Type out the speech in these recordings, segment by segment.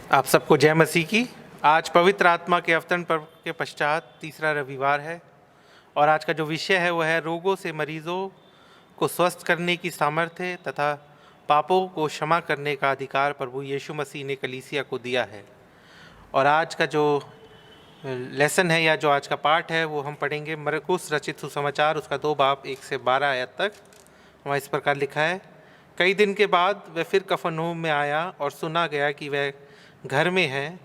आप सबको जय मसीह की। आज पवित्र आत्मा के अवतरण पर्व के पश्चात तीसरा रविवार है और आज का जो विषय है वह है रोगों से मरीजों को स्वस्थ करने की सामर्थ्य तथा पापों को क्षमा करने का अधिकार प्रभु यीशु मसीह ने कलीसिया को दिया है। और आज का जो लेसन है या जो आज का पाठ है वो हम पढ़ेंगे मरकुस रचित सुसमाचार उसका 2 बाब 1 से 12 आयत तक। वहाँ इस प्रकार लिखा है, कई दिन के बाद वह फिर कफरनहूम में आया और सुना गया कि वह घर में है।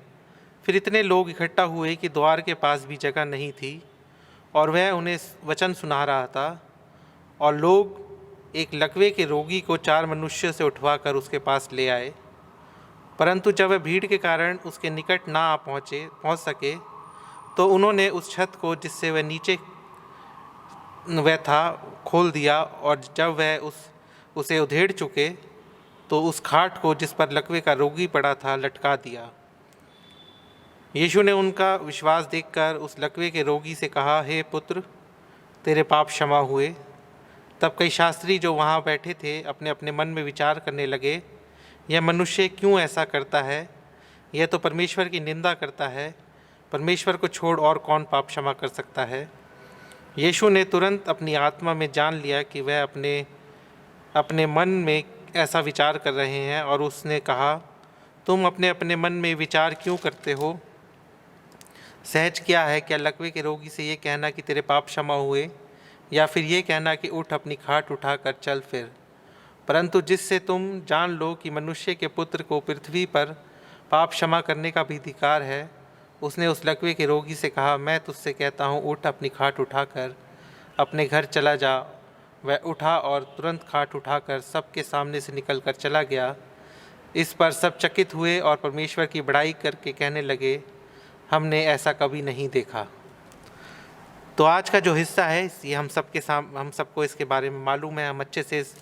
फिर इतने लोग इकट्ठा हुए कि द्वार के पास भी जगह नहीं थी और वह उन्हें वचन सुना रहा था। और लोग एक लकवे के रोगी को 4 मनुष्य से उठवाकर उसके पास ले आए, परंतु जब वह भीड़ के कारण उसके निकट ना पहुँच सके तो उन्होंने उस छत को जिससे वह नीचे वह था खोल दिया और जब वह उसे उधेड़ चुके तो उस खाट को जिस पर लकवे का रोगी पड़ा था लटका दिया। यीशु ने उनका विश्वास देखकर उस लकवे के रोगी से कहा, हे पुत्र, तेरे पाप क्षमा हुए। तब कई शास्त्री जो वहाँ बैठे थे अपने अपने मन में विचार करने लगे, यह मनुष्य क्यों ऐसा करता है? यह तो परमेश्वर की निंदा करता है। परमेश्वर को छोड़ और कौन पाप क्षमा कर सकता है? यीशु ने तुरंत अपनी आत्मा में जान लिया कि वह अपने मन में ऐसा विचार कर रहे हैं और उसने कहा, तुम अपने अपने मन में विचार क्यों करते हो? सहज क्या है, क्या लकवे के रोगी से ये कहना कि तेरे पाप क्षमा हुए, या फिर ये कहना कि उठ अपनी खाट उठाकर चल फिर? परंतु जिससे तुम जान लो कि मनुष्य के पुत्र को पृथ्वी पर पाप क्षमा करने का भी अधिकार है, उसने उस लकवे के रोगी से कहा, मैं तुझसे कहता हूँ, उठ अपनी खाट उठाकर अपने घर चला जा। वह उठा और तुरंत खाट उठाकर सबके सामने से निकलकर चला गया। इस पर सब चकित हुए और परमेश्वर की बड़ाई करके कहने लगे, हमने ऐसा कभी नहीं देखा। तो आज का जो हिस्सा है ये हम सबको इसके बारे में मालूम है, हम अच्छे से इस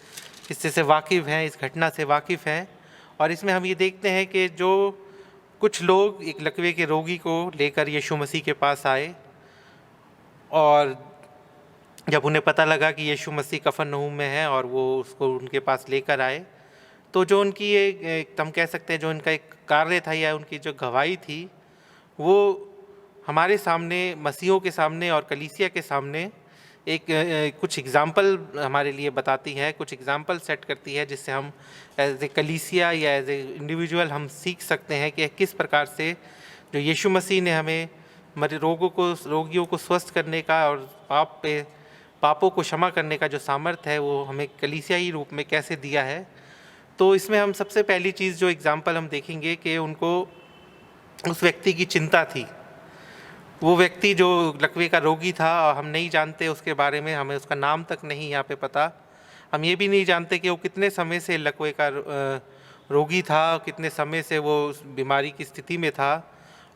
हिस्से से वाकिफ़ हैं, इस घटना से वाकिफ़ हैं। और इसमें हम ये देखते हैं कि जो कुछ लोग एक लकवे के रोगी को लेकर यीशु मसीह के पास आए और जब उन्हें पता लगा कि यीशु मसीह कफरनहूम में है और वो उसको उनके पास लेकर आए, तो जो उनकी ये हम कह सकते हैं जो उनका एक कार्य था या उनकी जो गवाही थी वो हमारे सामने, मसीहों के सामने और कलीसिया के सामने कुछ एग्ज़ाम्पल हमारे लिए बताती है, कुछ एग्ज़ाम्पल सेट करती है, जिससे हम एज ए कलीसिया या एज ए इंडिविजुअल हम सीख सकते हैं कि किस प्रकार से जो यीशु मसीह ने हमें रोगियों को स्वस्थ करने का और पापों को क्षमा करने का जो सामर्थ्य है वो हमें कलीसियाई रूप में कैसे दिया है। तो इसमें हम सबसे पहली चीज़ जो एग्ज़ाम्पल हम देखेंगे कि उनको उस व्यक्ति की चिंता थी। वो व्यक्ति जो लकवे का रोगी था, हम नहीं जानते उसके बारे में, हमें उसका नाम तक नहीं यहाँ पे पता। हम ये भी नहीं जानते कि वो कितने समय से लकवे का रोगी था, कितने समय से वो उस बीमारी की स्थिति में था,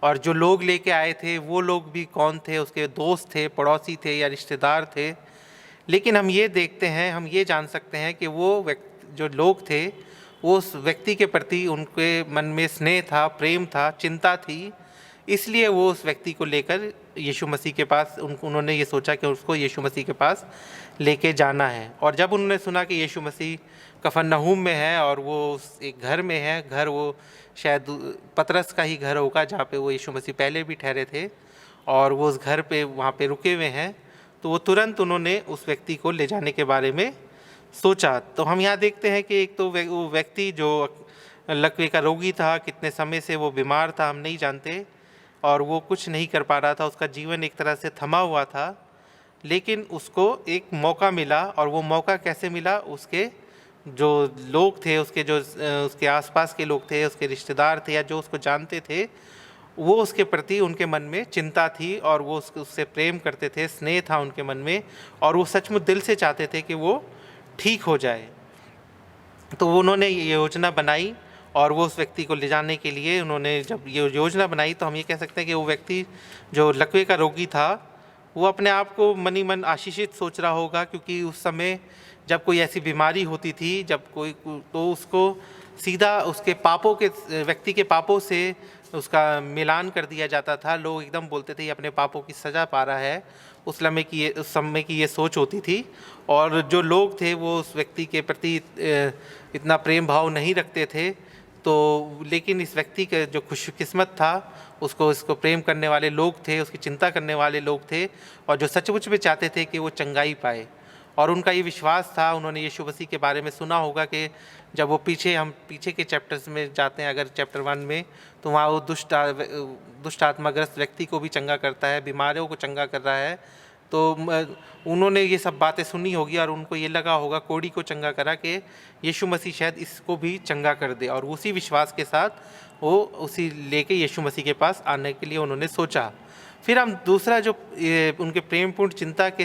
और जो लोग लेके आए थे वो लोग भी कौन थे, उसके दोस्त थे, पड़ोसी थे या रिश्तेदार थे। लेकिन हम ये देखते हैं, हम ये जान सकते हैं कि वो जो लोग थे वो उस व्यक्ति के प्रति उनके मन में स्नेह था, प्रेम था, चिंता थी, इसलिए वो उस व्यक्ति को लेकर यीशु मसीह के पास उन्होंने ये सोचा कि उसको यीशु मसीह के पास लेके जाना है। और जब उन्होंने सुना कि यीशु मसीह कफरनहूम में है और वो एक घर में है, घर वो शायद पतरस का ही घर होगा जहाँ पे वो यीशु मसीह पहले भी ठहरे थे, और वो उस घर पे वहाँ पे रुके हुए हैं, तो वो तुरंत उन्होंने उस व्यक्ति को ले जाने के बारे में सोचा। तो हम यहाँ देखते हैं कि एक तो वो व्यक्ति जो लकवे का रोगी था, कितने समय से वो बीमार था हम नहीं जानते, और वो कुछ नहीं कर पा रहा था, उसका जीवन एक तरह से थमा हुआ था। लेकिन उसको एक मौका मिला, और वो मौका कैसे मिला? उसके जो लोग थे, उसके आसपास के लोग थे, उसके रिश्तेदार थे या जो उसको जानते थे, वो उसके प्रति उनके मन में चिंता थी और वो उससे प्रेम करते थे, स्नेह था उनके मन में, और वो सचमुच दिल से चाहते थे कि वो ठीक हो जाए। तो उन्होंने ये योजना बनाई और वो उस व्यक्ति को ले जाने के लिए उन्होंने जब ये योजना बनाई, तो हम ये कह सकते हैं कि वो व्यक्ति जो लकवे का रोगी था वो अपने आप को मन ही मन आशीषित सोच रहा होगा, क्योंकि उस समय जब कोई ऐसी बीमारी होती थी, जब कोई, तो उसको सीधा उसके पापों के, व्यक्ति के पापों से उसका मिलान कर दिया जाता था। लोग एकदम बोलते थे ये अपने पापों की सज़ा पा रहा है। उस समय की ये सोच होती थी, और जो लोग थे वो उस व्यक्ति के प्रति इतना प्रेम भाव नहीं रखते थे, तो लेकिन इस व्यक्ति के जो खुशकिस्मत था, उसको इसको प्रेम करने वाले लोग थे, उसकी चिंता करने वाले लोग थे, और जो सचमुच में चाहते थे कि वो चंगाई पाए। और उनका ये विश्वास था, उन्होंने यीशु मसीह के बारे में सुना होगा कि जब वो हम पीछे के चैप्टर्स में जाते हैं, अगर चैप्टर 1 में, तो वहाँ वो दुष्ट आत्माग्रस्त व्यक्ति को भी चंगा करता है, बीमारियों को चंगा कर रहा है। तो उन्होंने ये सब बातें सुनी होगी और उनको ये लगा होगा, कोढ़ी को चंगा करा कि यीशु मसीह शायद इसको भी चंगा कर दे, और उसी विश्वास के साथ वो उसी लेके यीशु मसीह के पास आने के लिए उन्होंने सोचा। फिर हम दूसरा जो उनके प्रेमपूर्ण चिंता के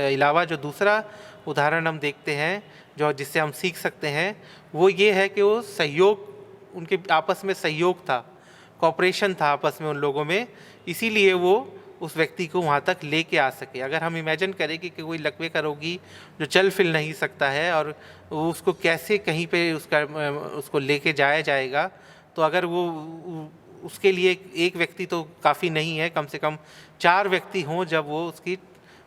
अलावा जो दूसरा उदाहरण हम देखते हैं, जो जिससे हम सीख सकते हैं, वो ये है कि वो सहयोग, उनके आपस में सहयोग था, कॉपरेशन था आपस में उन लोगों में, इसीलिए वो उस व्यक्ति को वहाँ तक लेके आ सके। अगर हम इमेजिन करें कि कोई लकवे का रोगी जो चल फिर नहीं सकता है और उसको कैसे कहीं पे उसको लेके जाया जाएगा, तो अगर वो उसके लिए एक व्यक्ति तो काफ़ी नहीं है, कम से कम 4 व्यक्ति हों, जब वो उसकी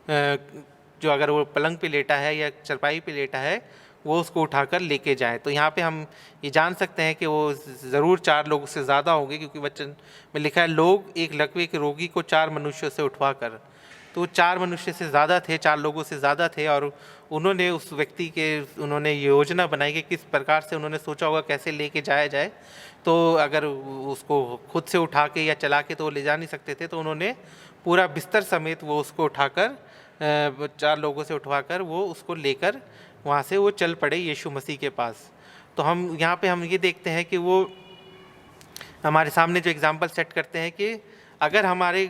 जो अगर वो पलंग पे लेटा है या चरपाई पे लेटा है, वो उसको उठाकर लेके जाए। तो यहाँ पे हम ये जान सकते हैं कि वो ज़रूर 4 लोगों से ज़्यादा होंगे, क्योंकि वचन में लिखा है लोग एक लकवे के रोगी को 4 मनुष्यों से उठवा कर। तो 4 मनुष्य से ज़्यादा थे, 4 लोगों से ज़्यादा थे, और उन्होंने उस व्यक्ति के उन्होंने योजना बनाई कि किस प्रकार से उन्होंने सोचा होगा कैसे लेके जाया जाए। तो अगर उसको खुद से उठा के या चला के तो ले जा नहीं सकते थे, तो उन्होंने पूरा बिस्तर समेत वो उसको उठाकर 4 लोगों से उठवाकर वो उसको लेकर वहाँ से वो चल पड़े यीशु मसीह के पास। तो हम यहाँ पे हम ये देखते हैं कि वो हमारे सामने जो एग्जाम्पल सेट करते हैं कि अगर हमारे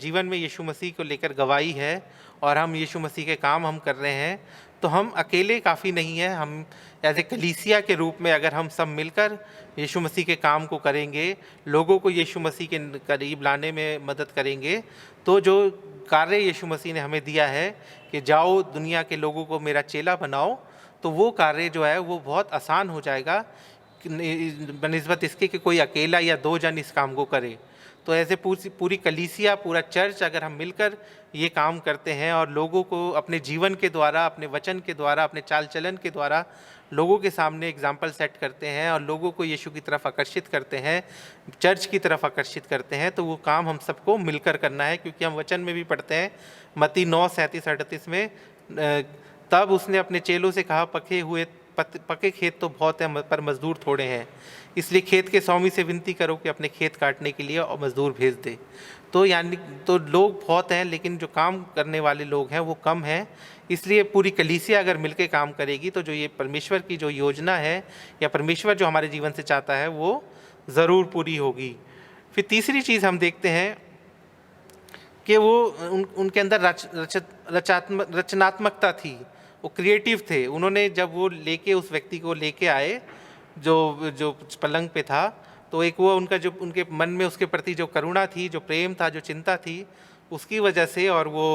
जीवन में यीशु मसीह को लेकर गवाही है और हम यीशु मसीह के काम हम कर रहे हैं, तो हम अकेले काफ़ी नहीं हैं। हम एज ए कलीसिया के रूप में अगर हम सब मिलकर यीशु मसीह के काम को करेंगे, लोगों को यीशु मसीह के करीब लाने में मदद करेंगे, तो जो कार्य यीशु मसीह ने हमें दिया है कि जाओ दुनिया के लोगों को मेरा चेला बनाओ, तो वो कार्य जो है वो बहुत आसान हो जाएगा बनिस्बत इसके कि कोई अकेला या 2 जन इस काम को करे। तो ऐसे पूरी कलीसिया, पूरा चर्च अगर हम मिलकर ये काम करते हैं और लोगों को अपने जीवन के द्वारा, अपने वचन के द्वारा, अपने चाल चलन के द्वारा लोगों के सामने एग्जाम्पल सेट करते हैं और लोगों को यीशु की तरफ आकर्षित करते हैं, चर्च की तरफ आकर्षित करते हैं, तो वो काम हम सबको मिलकर करना है। क्योंकि हम वचन में भी पढ़ते हैं मत्ती 9:37-38 में, तब उसने अपने चेलों से कहा, पके खेत तो बहुत हैं पर मजदूर थोड़े हैं, इसलिए खेत के स्वामी से विनती करो कि अपने खेत काटने के लिए और मजदूर भेज दे। तो यानी तो लोग बहुत हैं, लेकिन जो काम करने वाले लोग हैं वो कम हैं। इसलिए पूरी कलीसिया अगर मिलके काम करेगी, तो जो ये परमेश्वर की जो योजना है या परमेश्वर जो हमारे जीवन से चाहता है, वो ज़रूर पूरी होगी। फिर तीसरी चीज़ हम देखते हैं कि वो उनके अंदर रचनात्मकता थी, वो क्रिएटिव थे। उन्होंने जब वो लेके उस व्यक्ति को लेके आए जो पलंग पे था, तो एक वो उनका जो उनके मन में उसके प्रति जो करुणा थी, जो प्रेम था, जो चिंता थी, उसकी वजह से, और वो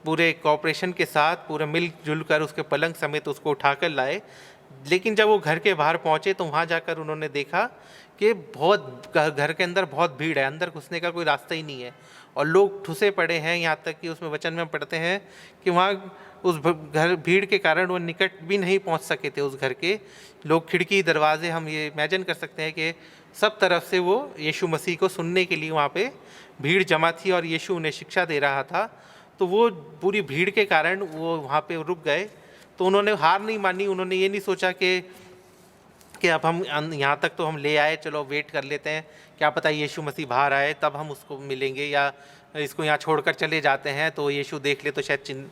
पूरे कॉपरेशन के साथ पूरा मिलजुल कर उसके पलंग समेत उसको उठाकर लाए। लेकिन जब वो घर के बाहर पहुँचे तो वहाँ जाकर उन्होंने देखा कि बहुत घर के अंदर बहुत भीड़ है, अंदर घुसने का कोई रास्ता ही नहीं है और लोग ठुसे पड़े हैं। यहाँ तक कि उसमें वचन में पढ़ते हैं कि वहाँ उस घर भीड़ के कारण वो निकट भी नहीं पहुँच सके थे उस घर के लोग। खिड़की दरवाजे हम ये इमेजिन कर सकते हैं कि सब तरफ से वो यीशु मसीह को सुनने के लिए वहाँ पे भीड़ जमा थी और यीशु उन्हें शिक्षा दे रहा था। तो वो पूरी भीड़ के कारण वो वहाँ पे रुक गए। तो उन्होंने हार नहीं मानी, उन्होंने ये नहीं सोचा कि अब हम यहाँ तक तो हम ले आए, चलो वेट कर लेते हैं, क्या पता यीशु मसीह बाहर आए तब हम उसको मिलेंगे, या इसको यहाँ छोड़कर चले जाते हैं तो यीशु देख ले तो शायद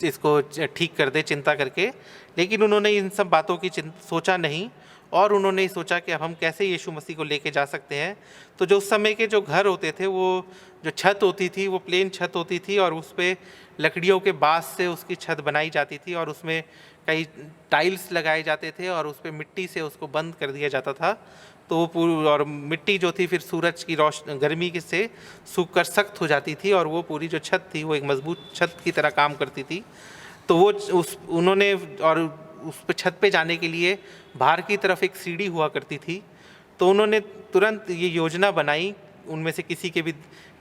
इसको ठीक कर दे चिंता करके। लेकिन उन्होंने इन सब बातों की सोचा नहीं, और उन्होंने सोचा कि अब हम कैसे यीशु मसीह को लेके जा सकते हैं। तो जो उस समय के जो घर होते थे, वो जो छत होती थी वो प्लेन छत होती थी और उस पर लकड़ियों के बाँस से उसकी छत बनाई जाती थी और उसमें कई टाइल्स लगाए जाते थे और उस पर मिट्टी से उसको बंद कर दिया जाता था। तो वो पूरी, और मिट्टी जो थी फिर सूरज की गर्मी से सूख कर सख्त हो जाती थी और वो पूरी जो छत थी वो एक मजबूत छत की तरह काम करती थी। तो वो उन्होंने, और उस पे छत पे जाने के लिए बाहर की तरफ एक सीढ़ी हुआ करती थी। तो उन्होंने तुरंत ये योजना बनाई, उनमें से किसी के भी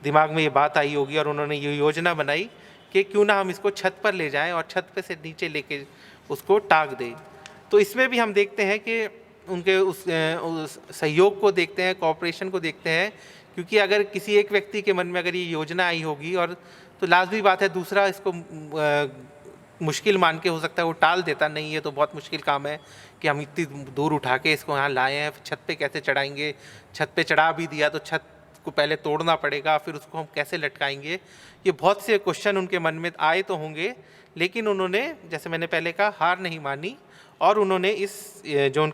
दिमाग में ये बात आई होगी और उन्होंने ये योजना बनाई कि क्यों ना हम इसको छत पर ले जाएं और छत पे से नीचे लेके उसको टाँग दें। तो इसमें भी हम देखते हैं कि उनके उस सहयोग को देखते हैं, कोऑपरेशन को देखते हैं, क्योंकि अगर किसी एक व्यक्ति के मन में अगर ये योजना आई होगी और तो लाज़मी बात है दूसरा इसको मुश्किल मान के हो सकता है वो टाल देता, नहीं ये तो बहुत मुश्किल काम है कि हम इतनी दूर उठा के इसको यहाँ लाए हैं, छत पे कैसे चढ़ाएंगे, छत पे चढ़ा भी दिया तो छत को पहले तोड़ना पड़ेगा, फिर उसको हम कैसे लटकाएंगे। ये बहुत से क्वेश्चन उनके मन में आए तो होंगे, लेकिन उन्होंने जैसे मैंने पहले कहा हार नहीं मानी और उन्होंने इस जो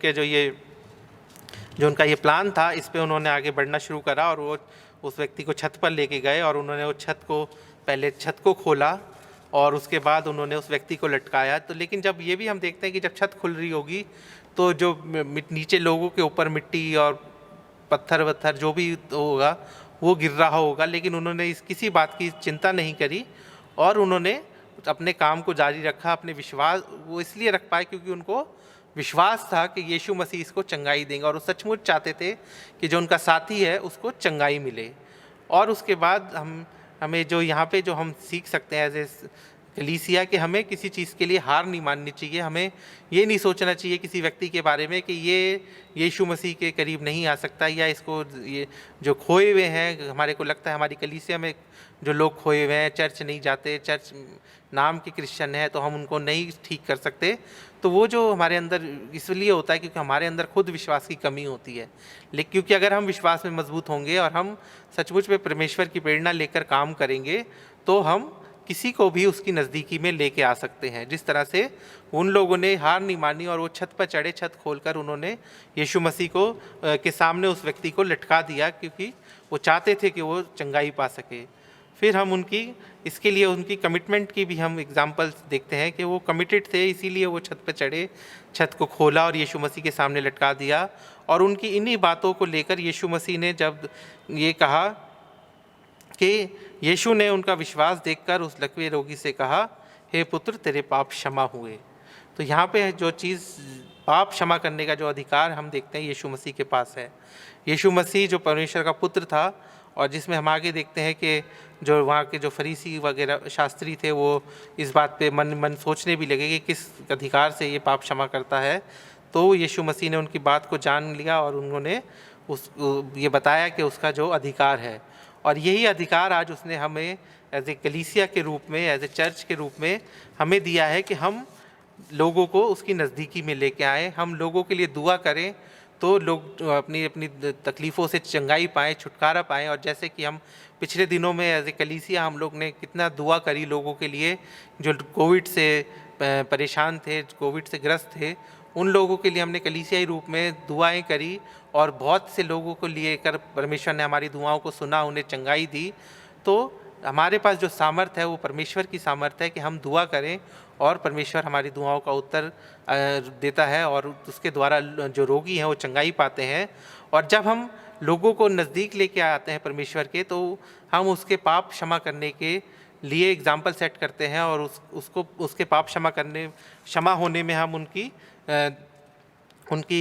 उनका ये प्लान था इस पे उन्होंने आगे बढ़ना शुरू करा और वो उस व्यक्ति को छत पर लेके गए और उन्होंने वो पहले छत को खोला और उसके बाद उन्होंने उस व्यक्ति को लटकाया। तो लेकिन जब ये भी हम देखते हैं कि जब छत खुल रही होगी तो जो नीचे लोगों के ऊपर मिट्टी और पत्थर वत्थर जो भी होगा वो गिर रहा होगा, लेकिन उन्होंने किसी बात की चिंता नहीं करी और उन्होंने अपने काम को जारी रखा। अपने विश्वास वो इसलिए रख पाए क्योंकि उनको विश्वास था कि यीशु मसीह इसको चंगाई देंगे और वो सचमुच चाहते थे कि जो उनका साथी है उसको चंगाई मिले। और उसके बाद हमें जो यहाँ पे जो हम सीख सकते हैं एज ए कलीसिया कि हमें किसी चीज़ के लिए हार नहीं माननी चाहिए। हमें ये नहीं सोचना चाहिए किसी व्यक्ति के बारे में कि ये यीशु मसीह के करीब नहीं आ सकता या इसको ये जो खोए हुए हैं, हमारे को लगता है हमारी कलीसिया में जो लोग खोए हुए हैं, चर्च नहीं जाते, चर्च नाम के क्रिश्चियन है तो हम उनको नहीं ठीक कर सकते। तो वो जो हमारे अंदर इसलिए होता है क्योंकि हमारे अंदर खुद विश्वास की कमी होती है। लेकिन क्योंकि अगर हम विश्वास में मजबूत होंगे और हम सचमुच में परमेश्वर की प्रेरणा लेकर काम करेंगे तो हम किसी को भी उसकी नज़दीकी में लेके आ सकते हैं। जिस तरह से उन लोगों ने हार नहीं मानी और वो छत पर चढ़े, छत खोलकर उन्होंने यीशु मसीह को के सामने उस व्यक्ति को लटका दिया क्योंकि वो चाहते थे कि वो चंगाई पा सके। फिर हम इसके लिए उनकी कमिटमेंट की भी हम एग्जाम्पल्स देखते हैं कि वो कमिटेड थे, इसीलिए वो छत पर चढ़े, छत को खोला और यीशु मसीह के सामने लटका दिया। और उनकी इन्हीं बातों को लेकर यीशु मसीह ने जब ये कहा कि यीशु ने उनका विश्वास देखकर उस लकवे रोगी से कहा, हे पुत्र तेरे पाप क्षमा हुए। तो यहाँ पे जो चीज़ पाप क्षमा करने का जो अधिकार हम देखते हैं यीशु मसीह के पास है। यीशु मसीह जो परमेश्वर का पुत्र था और जिसमें हम आगे देखते हैं कि जो वहाँ के जो फरीसी वगैरह शास्त्री थे वो इस बात पे मन सोचने भी लगे कि किस अधिकार से ये पाप क्षमा करता है। तो यीशु मसीह ने उनकी बात को जान लिया और उन्होंने ये बताया कि उसका जो अधिकार है और यही अधिकार आज उसने हमें एज ए कलीसिया के रूप में, एज ए चर्च के रूप में हमें दिया है कि हम लोगों को उसकी नज़दीकी में लेके आएँ, हम लोगों के लिए दुआ करें तो लोग अपनी अपनी तकलीफ़ों से चंगाई पाएँ, छुटकारा पाएँ। और जैसे कि हम पिछले दिनों में एज ए कलीसिया हम लोग ने कितना दुआ करी लोगों के लिए जो कोविड से परेशान थे, कोविड से ग्रस्त थे, उन लोगों के लिए हमने कलीसियाई रूप में दुआएं करी और बहुत से लोगों को लेकर परमेश्वर ने हमारी दुआओं को सुना, उन्हें चंगाई दी। तो हमारे पास जो सामर्थ है वो परमेश्वर की सामर्थ है कि हम दुआ करें और परमेश्वर हमारी दुआओं का उत्तर देता है और उसके द्वारा जो रोगी हैं वो चंगाई पाते हैं। और जब हम लोगों को नज़दीक लेके आते हैं परमेश्वर के तो हम उसके पाप क्षमा करने के लिए एग्जाम्पल सेट करते हैं और उसके पाप क्षमा होने में हम उनकी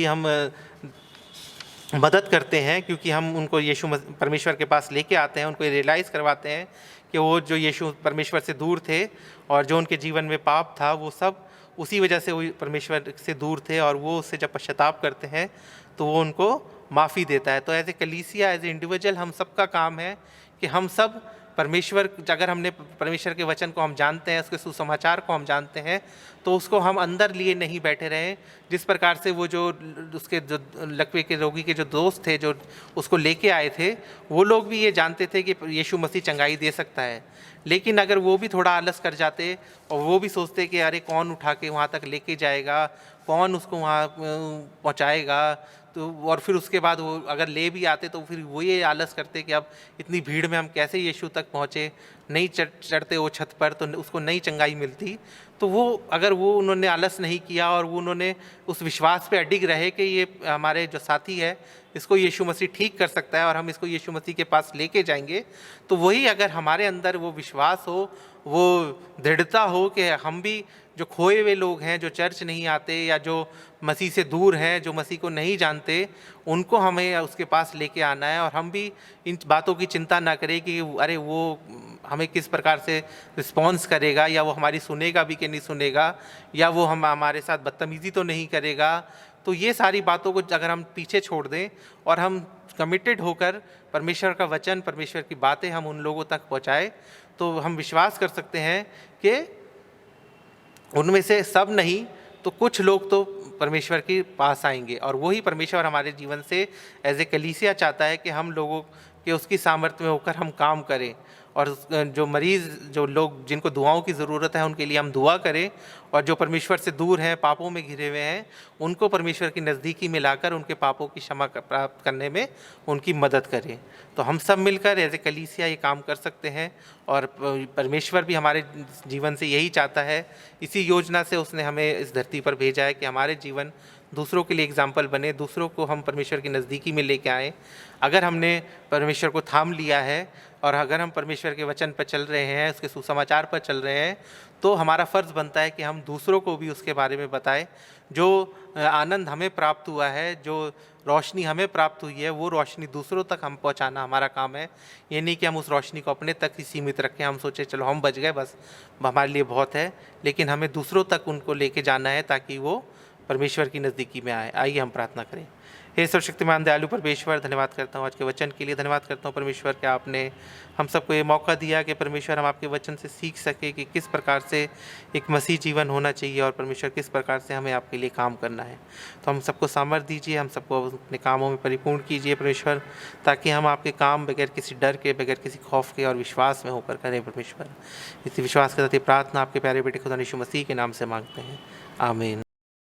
हम मदद करते हैं, क्योंकि हम उनको यीशु परमेश्वर के पास लेके आते हैं, उनको रियलाइज़ करवाते हैं कि वो जो यीशु परमेश्वर से दूर थे और जो उनके जीवन में पाप था वो सब उसी वजह से वो परमेश्वर से दूर थे और वो उससे जब पश्चाताप करते हैं तो वो उनको माफ़ी देता है। तो एज ए कलीसिया, एज ए इंडिविजुअल हम सबका काम है कि हम सब परमेश्वर, अगर हमने परमेश्वर के वचन को हम जानते हैं, उसके सुसमाचार को हम जानते हैं, तो उसको हम अंदर लिए नहीं बैठे रहें। जिस प्रकार से वो जो उसके जो लकवे के रोगी के जो दोस्त थे जो उसको लेके आए थे, वो लोग भी ये जानते थे कि यीशु मसीह चंगाई दे सकता है, लेकिन अगर वो भी थोड़ा आलस कर जाते और वो भी सोचते कि अरे कौन उठा के वहाँ तक लेके जाएगा, कौन उसको वहाँ पहुँचाएगा, तो और फिर उसके बाद वो अगर ले भी आते तो फिर वो ये आलस करते कि अब इतनी भीड़ में हम कैसे यीशु तक पहुँचे, नहीं चढ़ते वो छत पर तो उसको नहीं चंगाई मिलती। तो वो अगर वो उन्होंने आलस नहीं किया और वो उन्होंने उस विश्वास पे अडिग रहे कि ये हमारे जो साथी है इसको यीशु मसीह ठीक कर सकता है और हम इसको यीशु मसीह के पास लेके जाएंगे, तो वही अगर हमारे अंदर वो विश्वास हो, वो दृढ़ता हो कि हम भी जो खोए हुए लोग हैं, जो चर्च नहीं आते या जो मसीह से दूर हैं, जो मसीह को नहीं जानते, उनको हमें उसके पास लेके आना है, और हम भी इन बातों की चिंता ना करें कि अरे वो हमें किस प्रकार से रिस्पॉन्स करेगा, या वो हमारी सुनेगा भी कि नहीं सुनेगा, या वो हमारे साथ बदतमीज़ी तो नहीं करेगा। तो ये सारी बातों को अगर हम पीछे छोड़ दें और हम कमिटेड होकर परमेश्वर का वचन, परमेश्वर की बातें हम उन लोगों तक पहुँचाएँ, तो हम विश्वास कर सकते हैं कि उनमें से सब नहीं तो कुछ लोग तो परमेश्वर के पास आएंगे। और वही परमेश्वर हमारे जीवन से एज ए कलीसिया चाहता है कि हम लोगों के उसकी सामर्थ्य में होकर हम काम करें, और जो मरीज़, जो लोग जिनको दुआओं की ज़रूरत है, उनके लिए हम दुआ करें, और जो परमेश्वर से दूर हैं, पापों में घिरे हुए हैं, उनको परमेश्वर की नज़दीकी में लाकर उनके पापों की क्षमा प्राप्त करने में उनकी मदद करें। तो हम सब मिलकर एज ए कलीसिया ये काम कर सकते हैं, और परमेश्वर भी हमारे जीवन से यही चाहता है। इसी योजना से उसने हमें इस धरती पर भेजा है कि हमारे जीवन दूसरों के लिए एग्जाम्पल बने, दूसरों को हम परमेश्वर की नज़दीकी में लेके आएँ। अगर हमने परमेश्वर को थाम लिया है और अगर हम परमेश्वर के वचन पर चल रहे हैं, उसके सुसमाचार पर चल रहे हैं, तो हमारा फ़र्ज़ बनता है कि हम दूसरों को भी उसके बारे में बताएं। जो आनंद हमें प्राप्त हुआ है, जो रोशनी हमें प्राप्त हुई है, वो रोशनी दूसरों तक हम पहुंचाना हमारा काम है। ये नहीं कि हम उस रोशनी को अपने तक ही सीमित रखें, हम सोचे चलो हम बच गए बस हमारे लिए बहुत है, लेकिन हमें दूसरों तक उनको लेके जाना है ताकि वो परमेश्वर की नज़दीकी में आए। आइए हम प्रार्थना करें। हे सर्वशक्तिमान दयालु परमेश्वर, धन्यवाद करता हूँ आज के वचन के लिए। धन्यवाद करता हूँ परमेश्वर कि आपने हम सबको ये मौका दिया कि परमेश्वर हम आपके वचन से सीख सके कि किस प्रकार से एक मसीह जीवन होना चाहिए, और परमेश्वर किस प्रकार से हमें आपके लिए काम करना है। तो हम सबको सामर्थ्य दीजिए, हम सबको अपने कामों में परिपूर्ण कीजिए परमेश्वर, ताकि हम आपके काम बगैर किसी डर के, बगैर किसी खौफ के और विश्वास में होकर करें परमेश्वर। इसी विश्वास के साथ ये प्रार्थना आपके प्यारे बेटे खुदा यीशु मसीह के नाम से मांगते हैं, आमीन।